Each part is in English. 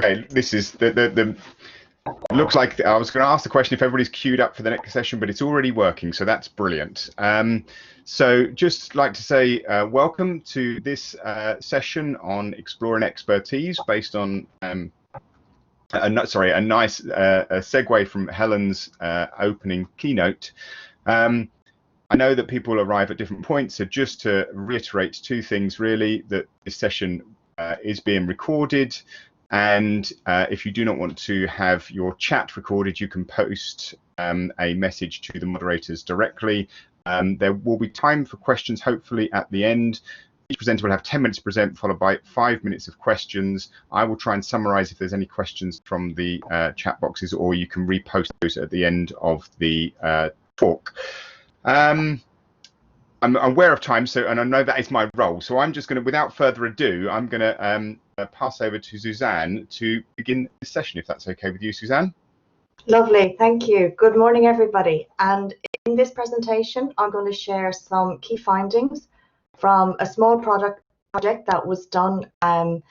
Okay, this is the it looks like I was going to ask the question if everybody's queued up for the next session, but it's already working, so that's brilliant. So just like to say welcome to this session on exploring expertise based on a nice segue from Helen's opening keynote. I know that people arrive at different points, so just to reiterate two things really, that this session is being recorded, and if you do not want to have your chat recorded, you can post a message to the moderators directly. There will be time for questions hopefully at the end. Each presenter will have 10 minutes to present, followed by 5 minutes of questions. I will try and summarize if there's any questions from the chat boxes, or you can repost those at the end of the talk. I'm aware of time, and I know that is my role. So I'm just going to, without further ado, I'm going to pass over to Suzanne to begin this session, if that's okay with you, Suzanne. Lovely, thank you. Good morning, everybody. And in this presentation, I'm going to share some key findings from a small project that was done in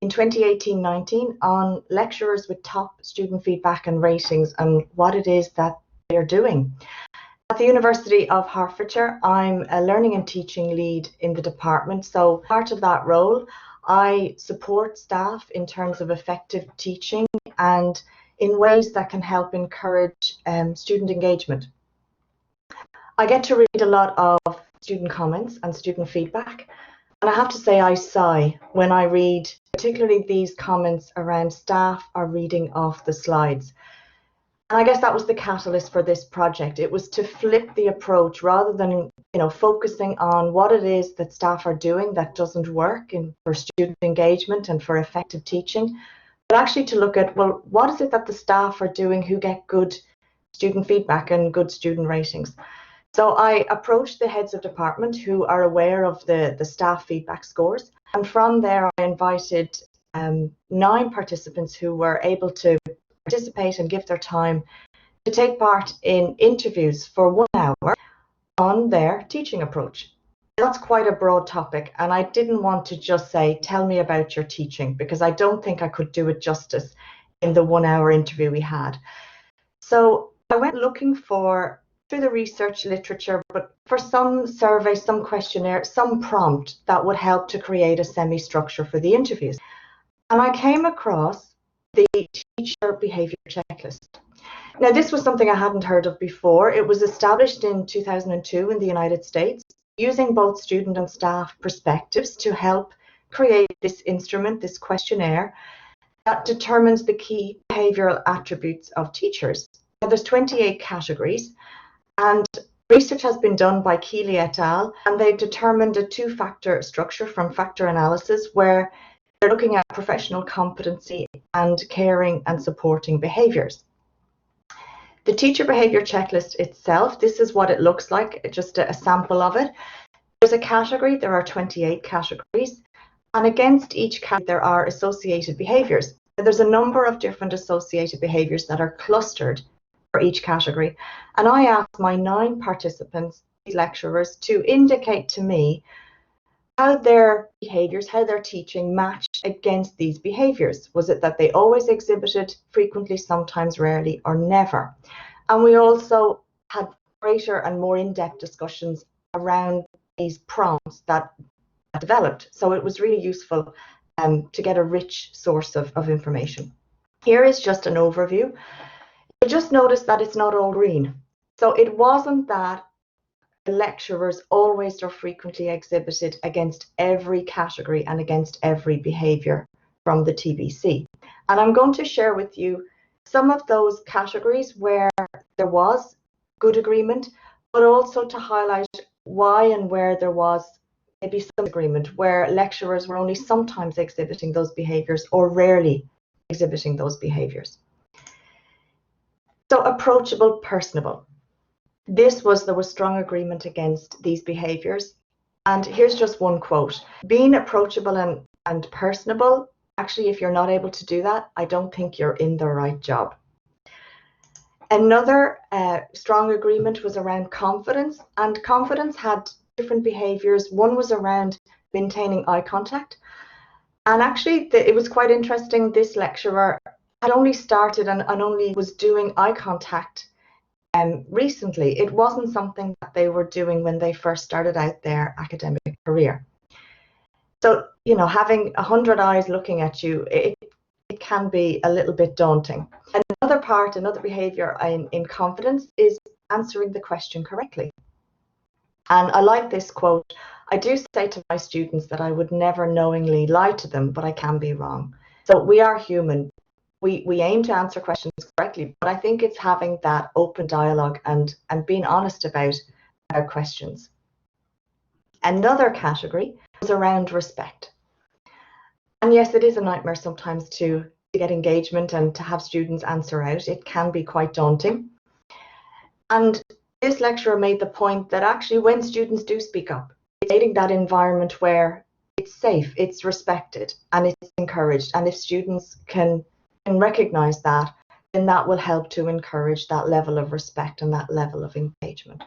2018-19 on lecturers with top student feedback and ratings and what it is that they're doing. At the University of Hertfordshire, I'm a learning and teaching lead in the department. So part of that role, I support staff in terms of effective teaching and in ways that can help encourage student engagement. I get to read a lot of student comments and student feedback, and I have to say I sigh when I read particularly these comments around staff are reading off the slides. And I guess that was the catalyst for this project. It was to flip the approach rather than, focusing on what it is that staff are doing that doesn't work for student engagement and for effective teaching, but actually to look at, well, what is it that the staff are doing who get good student feedback and good student ratings? So I approached the heads of department who are aware of the staff feedback scores. And from there, I invited 9 participants who were able to participate and give their time to take part in interviews for 1 hour on their teaching approach. That's quite a broad topic, and I didn't want to just say, tell me about your teaching, because I don't think I could do it justice in the 1 hour interview we had. So I went looking through the research literature, but for some survey, some questionnaire, some prompt that would help to create a semi-structure for the interviews. And I came across the Teacher Behaviour Checklist. Now, this was something I hadn't heard of before. It was established in 2002 in the United States, using both student and staff perspectives to help create this instrument, this questionnaire, that determines the key behavioural attributes of teachers. Now, there's 28 categories, and research has been done by Keeley et al., and they've determined a 2-factor structure from factor analysis where they're looking at professional competency and caring and supporting behaviours. The Teacher Behaviour Checklist itself, this is what it looks like, just a sample of it. There's a category, there are 28 categories, and against each category there are associated behaviours. There's a number of different associated behaviours that are clustered for each category. And I asked my 9 participants, these lecturers, to indicate to me how their behaviours, how their teaching matched against these behaviours. Was it that they always exhibited, frequently, sometimes, rarely, or never? And we also had greater and more in-depth discussions around these prompts that developed. So it was really useful to get a rich source of information. Here is just an overview. You'll just notice that it's not all green. So it wasn't that the lecturers always or frequently exhibited against every category and against every behaviour from the TBC. And I'm going to share with you some of those categories where there was good agreement, but also to highlight why and where there was maybe some agreement, where lecturers were only sometimes exhibiting those behaviours or rarely exhibiting those behaviours. So approachable, personable. There was strong agreement against these behaviours. And here's just one quote. Being approachable and personable, actually, if you're not able to do that, I don't think you're in the right job. Another strong agreement was around confidence, and confidence had different behaviours. One was around maintaining eye contact, And actually, it was quite interesting. This lecturer had only started and only was doing eye contact recently. It wasn't something that they were doing when they first started out their academic career. So, you know, having 100 eyes looking at you, it can be a little bit daunting. Another behaviour in confidence is answering the question correctly. And I like this quote. I do say to my students that I would never knowingly lie to them, but I can be wrong. So we are human. We aim to answer questions correctly, but I think it's having that open dialogue and being honest about our questions. Another category is around respect. And yes, it is a nightmare sometimes to get engagement and to have students answer out. It can be quite daunting. And this lecturer made the point that actually when students do speak up, it's creating that environment where it's safe, it's respected, and it's encouraged. And if students can recognize that, then that will help to encourage that level of respect and that level of engagement.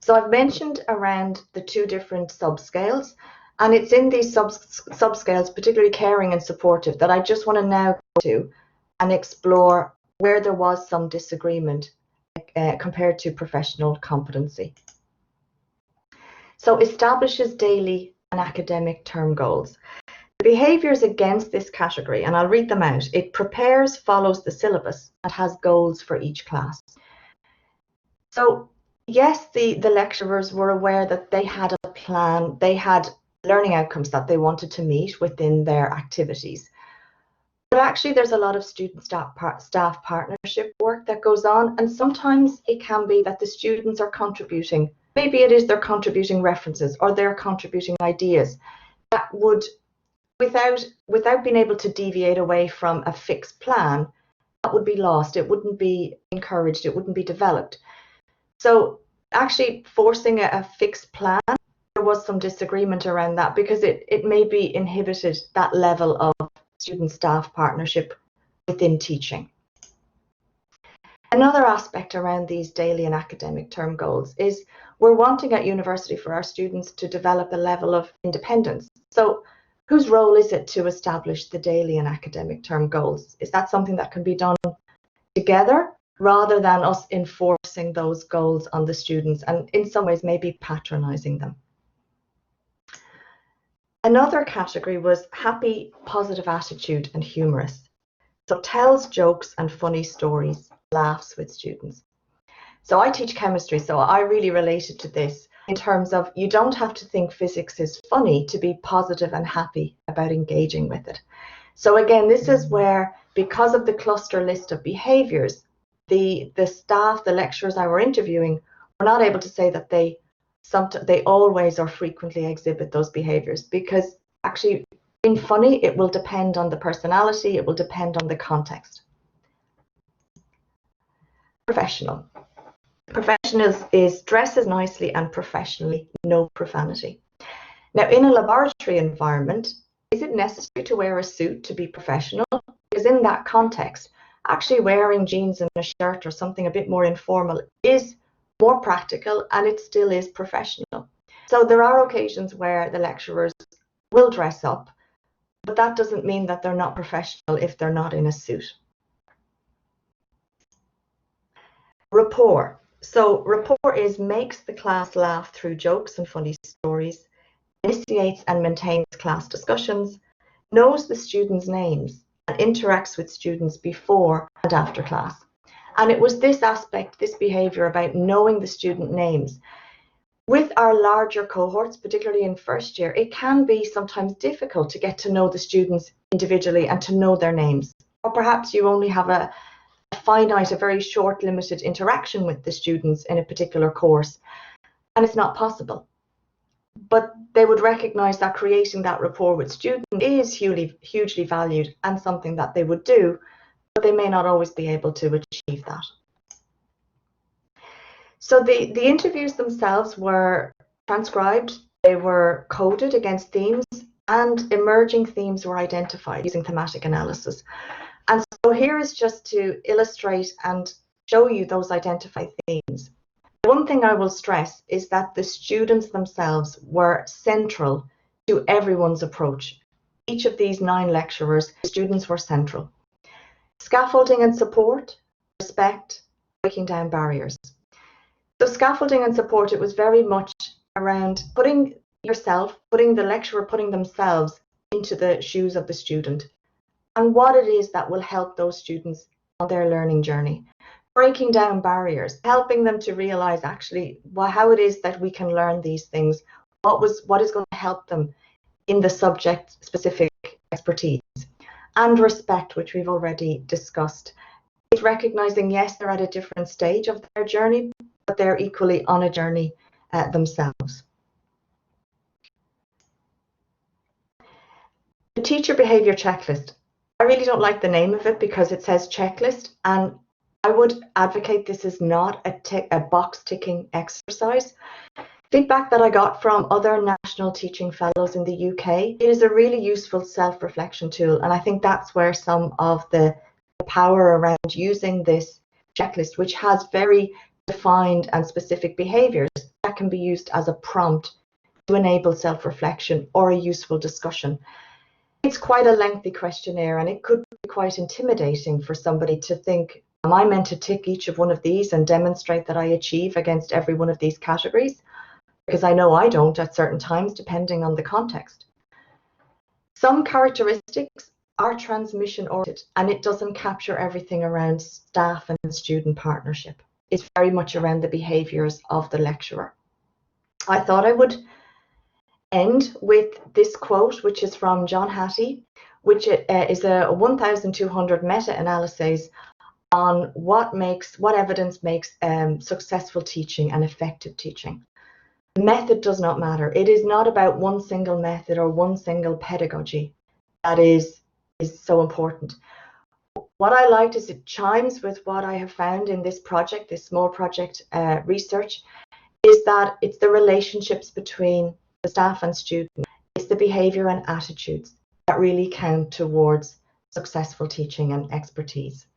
So I've mentioned around the two different subscales, and it's in these subscales, particularly caring and supportive, that I just want to now go to and explore where there was some disagreement compared to professional competency. So establishes daily and academic term goals. The behaviours against this category, and I'll read them out. It prepares, follows the syllabus, and has goals for each class. So yes, the lecturers were aware that they had a plan, they had learning outcomes that they wanted to meet within their activities. But actually there's a lot of student-staff partnership work that goes on, and sometimes it can be that the students are contributing. Maybe it is they're contributing references or they're contributing ideas that would, without being able to deviate away from a fixed plan, that would be lost. It wouldn't be encouraged, it wouldn't be developed. So actually forcing a fixed plan, there was some disagreement around that because it maybe inhibited that level of student-staff partnership within teaching. Another aspect around these daily and academic term goals is we're wanting at university for our students to develop a level of independence. So whose role is it to establish the daily and academic term goals? Is that something that can be done together rather than us enforcing those goals on the students and in some ways maybe patronizing them? Another category was happy, positive attitude and humorous. So tells jokes and funny stories, laughs with students. So I teach chemistry, so I really related to this in terms of you don't have to think physics is funny to be positive and happy about engaging with it. So again, this is where, because of the cluster list of behaviours, the staff, the lecturers I were interviewing, were not able to say that they always or frequently exhibit those behaviours, because actually being funny, it will depend on the personality, it will depend on the context. Professional. Professional is dresses nicely and professionally, no profanity. Now, in a laboratory environment, is it necessary to wear a suit to be professional? Because in that context, actually wearing jeans and a shirt or something a bit more informal is more practical and it still is professional. So there are occasions where the lecturers will dress up, but that doesn't mean that they're not professional if they're not in a suit. Rapport. So rapport is makes the class laugh through jokes and funny stories, initiates and maintains class discussions, knows the students' names, and interacts with students before and after class. And it was this aspect, this behaviour about knowing the student names. With our larger cohorts, particularly in first year, it can be sometimes difficult to get to know the students individually and to know their names. Or perhaps you only have a finite, a very short, limited interaction with the students in a particular course, and it's not possible. But they would recognise that creating that rapport with students is hugely valued and something that they would do, but they may not always be able to achieve that. So the interviews themselves were transcribed, they were coded against themes, and emerging themes were identified using thematic analysis. And so here is just to illustrate and show you those identified themes. One thing I will stress is that the students themselves were central to everyone's approach. each of these 9 lecturers, students were central. Scaffolding and support, respect, breaking down barriers. So scaffolding and support, it was very much around putting the lecturer putting themselves into the shoes of the student and what it is that will help those students on their learning journey. Breaking down barriers, helping them to realize actually how it is that we can learn these things, what is going to help them in the subject specific expertise. And respect, which we've already discussed. It's recognizing, yes, they're at a different stage of their journey, but they're equally on a journey themselves. The Teacher Behaviour Checklist. I really don't like the name of it because it says checklist, and I would advocate this is not a box ticking exercise. Feedback that I got from other national teaching fellows in the UK, it is a really useful self-reflection tool, and I think that's where some of the power around using this checklist, which has very defined and specific behaviours, that can be used as a prompt to enable self-reflection or a useful discussion. It's quite a lengthy questionnaire, and it could be quite intimidating for somebody to think, am I meant to tick each of one of these and demonstrate that I achieve against every one of these categories? Because I know I don't at certain times, depending on the context. Some characteristics are transmission oriented, and it doesn't capture everything around staff and student partnership. It's very much around the behaviours of the lecturer. I thought I would end with this quote, which is from John Hattie, which is a 1,200 meta-analysis on what evidence makes successful teaching and effective teaching. Method does not matter. It is not about one single method or one single pedagogy that is so important. What I liked is it chimes with what I have found in this project, this small project research, is that it's the relationships between the staff and student, it's the behaviour and attitudes that really count towards successful teaching and expertise.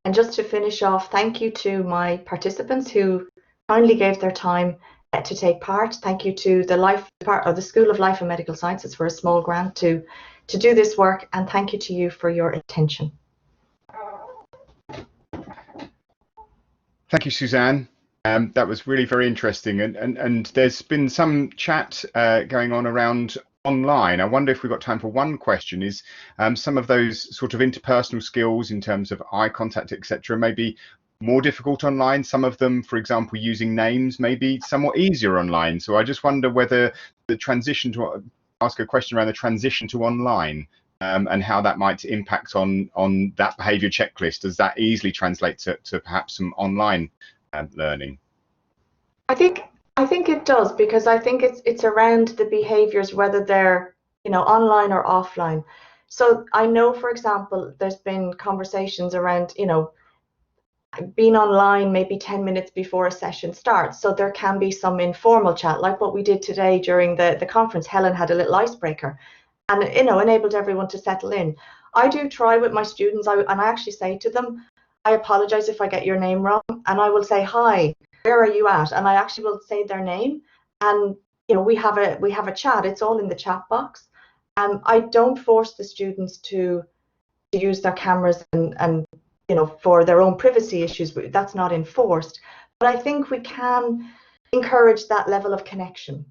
And just to finish off, thank you to my participants who kindly gave their time to take part. Thank you to the School of Life and Medical Sciences for a small grant to do this work, and thank you to you for your attention. Thank you, Suzanne. That was really very interesting, and there's been some chat going on around online. I wonder if we've got time for one question. Is some of those sort of interpersonal skills in terms of eye contact, etc., maybe more difficult online? Some of them, for example, using names, maybe somewhat easier online. So I just wonder whether the transition to ask a question around the transition to online and how that might impact on that behaviour checklist. Does that easily translate to perhaps some online learning? I think it does, because I think it's around the behaviours, whether they're online or offline. So I know, for example, there's been conversations around being online maybe 10 minutes before a session starts, so there can be some informal chat, like what we did today during the conference. Helen had a little icebreaker and enabled everyone to settle in. I do try with my students, and I actually say to them, I apologize if I get your name wrong, and I will say, hi, where are you at? And I actually will say their name, and we have a chat. It's all in the chat box. I don't force the students to use their cameras and for their own privacy issues, but that's not enforced. But I think we can encourage that level of connection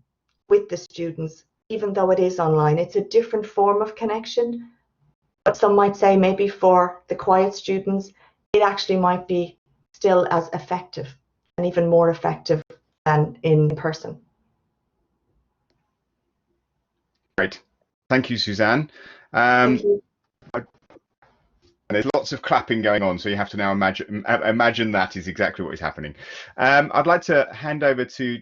with the students, even though it is online. It's a different form of connection, but some might say maybe for the quiet students, it actually might be still as effective and even more effective than in person. Great. Thank you, Suzanne. Thank you. And there's lots of clapping going on, so you have to now imagine that is exactly what is happening. I'd like to hand over to